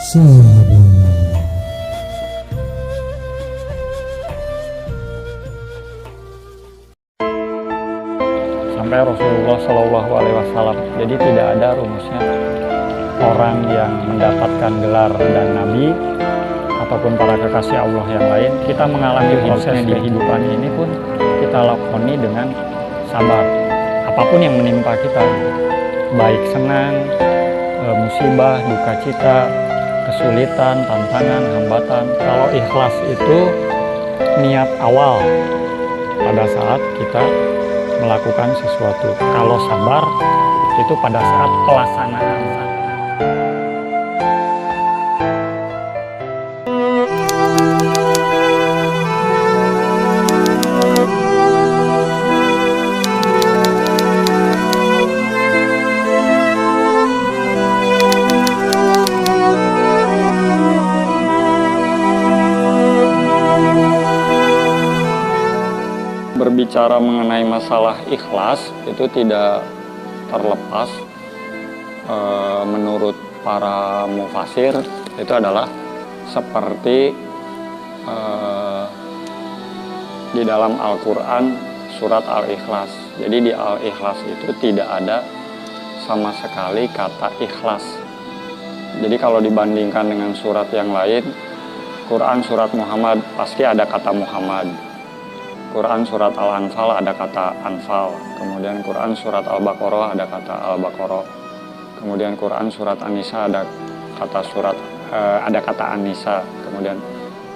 Sabar. Sampai Rasulullah Shallallahu Alaihi Wasallam. Jadi tidak ada rumusnya orang yang mendapatkan gelar dan nabi ataupun para kekasih Allah yang lain, kita mengalami prosesnya di kehidupan ini pun kita lakoni dengan sabar. Apapun yang menimpa kita, baik senang, musibah, duka cita, kesulitan, tantangan, hambatan. Kalau ikhlas itu niat awal pada saat kita melakukan sesuatu. Kalau sabar itu pada saat pelaksanaan. Berbicara mengenai masalah ikhlas itu tidak terlepas menurut para mufasir itu adalah seperti di dalam Al-Quran surat Al-Ikhlas. Jadi di Al-Ikhlas itu tidak ada sama sekali kata ikhlas. Jadi kalau dibandingkan dengan surat yang lain, Quran surat Muhammad pasti ada kata Muhammad. Quran surat Al-Anfal ada kata Anfal, kemudian Quran surat Al-Baqarah ada kata Al-Baqarah, kemudian Quran surat An-Nisa ada kata An-Nisa, kemudian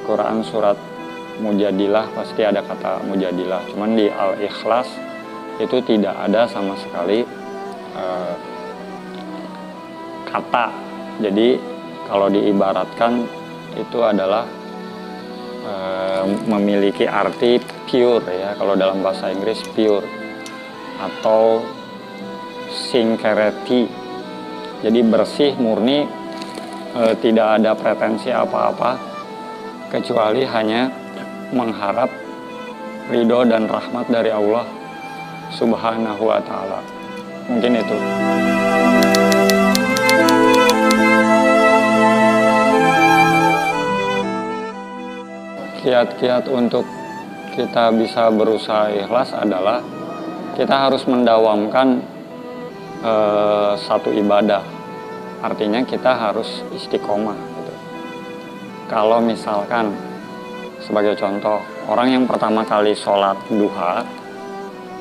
Quran surat Mujadilah pasti ada kata Mujadilah. Cuman di Al-Ikhlas itu tidak ada sama sekali kata. Jadi kalau diibaratkan itu adalah memiliki arti pure, ya, kalau dalam bahasa Inggris pure atau sincerity, jadi bersih, murni, tidak ada pretensi apa-apa kecuali hanya mengharap ridho dan rahmat dari Allah Subhanahu wa Ta'ala. Mungkin itu. Kiat-kiat untuk kita bisa berusaha ikhlas adalah kita harus mendawamkan satu ibadah. Artinya kita harus istiqomah gitu. Kalau misalkan sebagai contoh, orang yang pertama kali sholat duha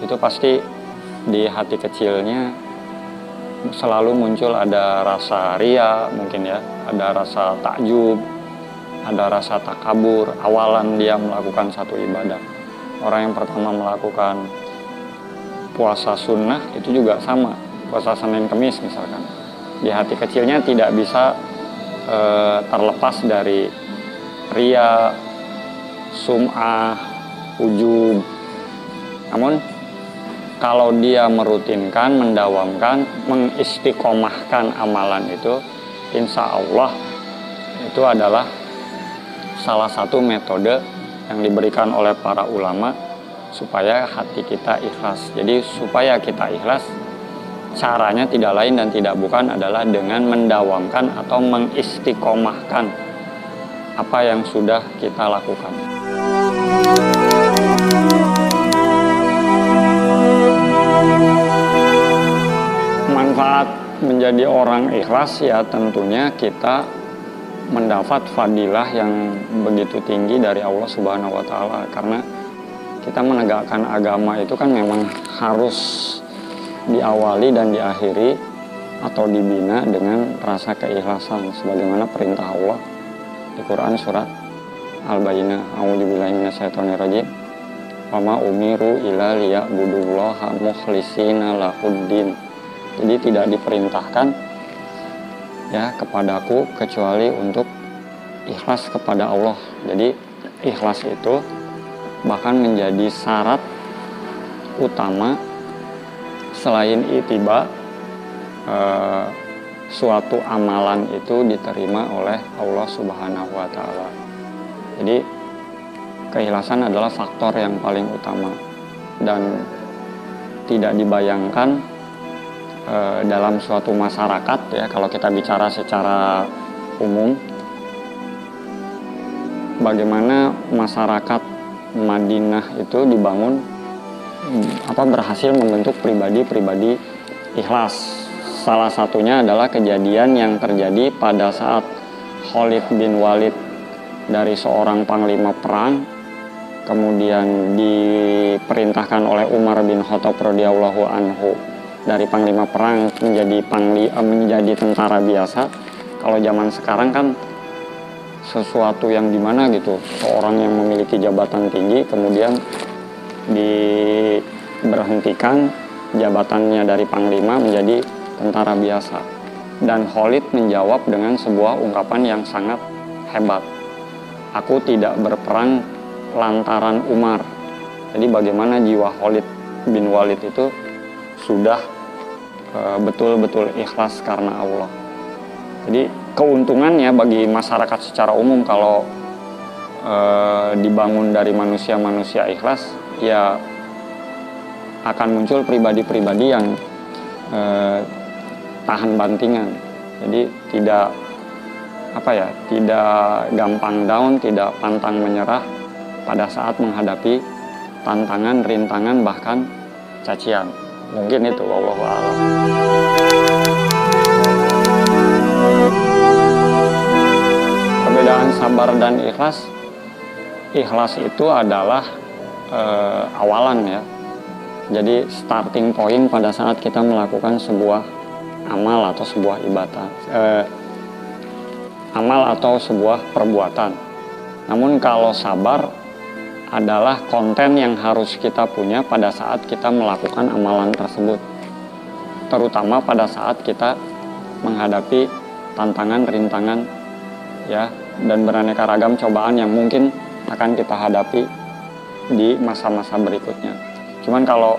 itu pasti di hati kecilnya selalu muncul ada rasa ria, mungkin ya, ada rasa takjub, ada rasa takabur awalan dia melakukan satu ibadah. Orang yang pertama melakukan puasa sunnah itu juga sama, puasa Senin Kemis misalkan, di hati kecilnya tidak bisa terlepas dari ria, sum'ah, ujub. Namun kalau dia merutinkan, mendawamkan, mengistiqomahkan amalan itu, insya Allah itu adalah salah satu metode yang diberikan oleh para ulama supaya hati kita ikhlas. Jadi supaya kita ikhlas, caranya tidak lain dan tidak bukan adalah dengan mendawamkan atau mengistiqomahkan apa yang sudah kita lakukan. Manfaat menjadi orang ikhlas ya tentunya kita mendapat fadilah yang begitu tinggi dari Allah Subhanahu wa Ta'ala, karena kita menegakkan agama itu kan memang harus diawali dan diakhiri atau dibina dengan rasa keikhlasan sebagaimana perintah Allah di Quran surat Al-Bayyinah, a'udzubillahi minasyaitonirrajim, wa ma umiru illa liya'budullaha mukhlishina lahuddin. Jadi tidak diperintahkan ya kepadaku kecuali untuk ikhlas kepada Allah. Jadi ikhlas itu bahkan menjadi syarat utama selain itiba suatu amalan itu diterima oleh Allah Subhanahu wa Ta'ala. Jadi keikhlasan adalah faktor yang paling utama dan tidak dibayangkan dalam suatu masyarakat ya, kalau kita bicara secara umum bagaimana masyarakat Madinah itu dibangun berhasil membentuk pribadi-pribadi ikhlas. Salah satunya adalah kejadian yang terjadi pada saat Khalid bin Walid dari seorang panglima perang kemudian diperintahkan oleh Umar bin Khattab radhiyallahu anhu dari panglima perang menjadi tentara biasa. Kalau zaman sekarang kan sesuatu yang dimana gitu, seorang yang memiliki jabatan tinggi kemudian diberhentikan jabatannya dari panglima menjadi tentara biasa. Dan Khalid menjawab dengan sebuah ungkapan yang sangat hebat. Aku tidak berperang lantaran Umar. Jadi bagaimana jiwa Khalid bin Walid itu sudah betul-betul ikhlas karena Allah. Jadi keuntungannya bagi masyarakat secara umum kalau dibangun dari manusia-manusia ikhlas, ya akan muncul pribadi-pribadi yang tahan bantingan. Jadi tidak gampang down, tidak pantang menyerah pada saat menghadapi tantangan, rintangan, bahkan cacian. Mungkin itu, wallahu a'lam. Perbedaan sabar dan ikhlas. Ikhlas itu adalah awalan ya. Jadi starting point pada saat kita melakukan sebuah amal atau sebuah ibadah, amal atau sebuah perbuatan. Namun kalau sabar adalah konten yang harus kita punya pada saat kita melakukan amalan tersebut, terutama pada saat kita menghadapi tantangan, rintangan ya, dan beraneka ragam cobaan yang mungkin akan kita hadapi di masa-masa berikutnya. Cuman kalau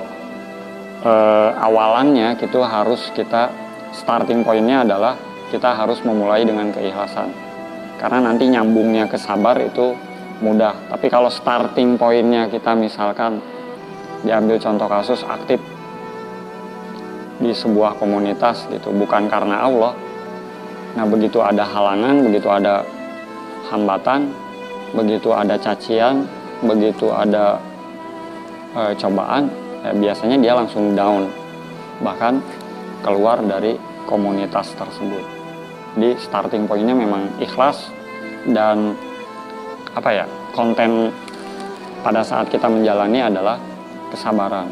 awalannya itu harus kita, starting pointnya adalah kita harus memulai dengan keikhlasan, karena nanti nyambungnya ke sabar itu mudah. Tapi kalau starting pointnya kita misalkan diambil contoh kasus aktif di sebuah komunitas gitu, bukan karena Allah. Nah begitu ada halangan, begitu ada hambatan, begitu ada cacian, begitu ada cobaan, ya biasanya dia langsung down, bahkan keluar dari komunitas tersebut. Jadi starting pointnya memang ikhlas, dan konten pada saat kita menjalani adalah kesabaran.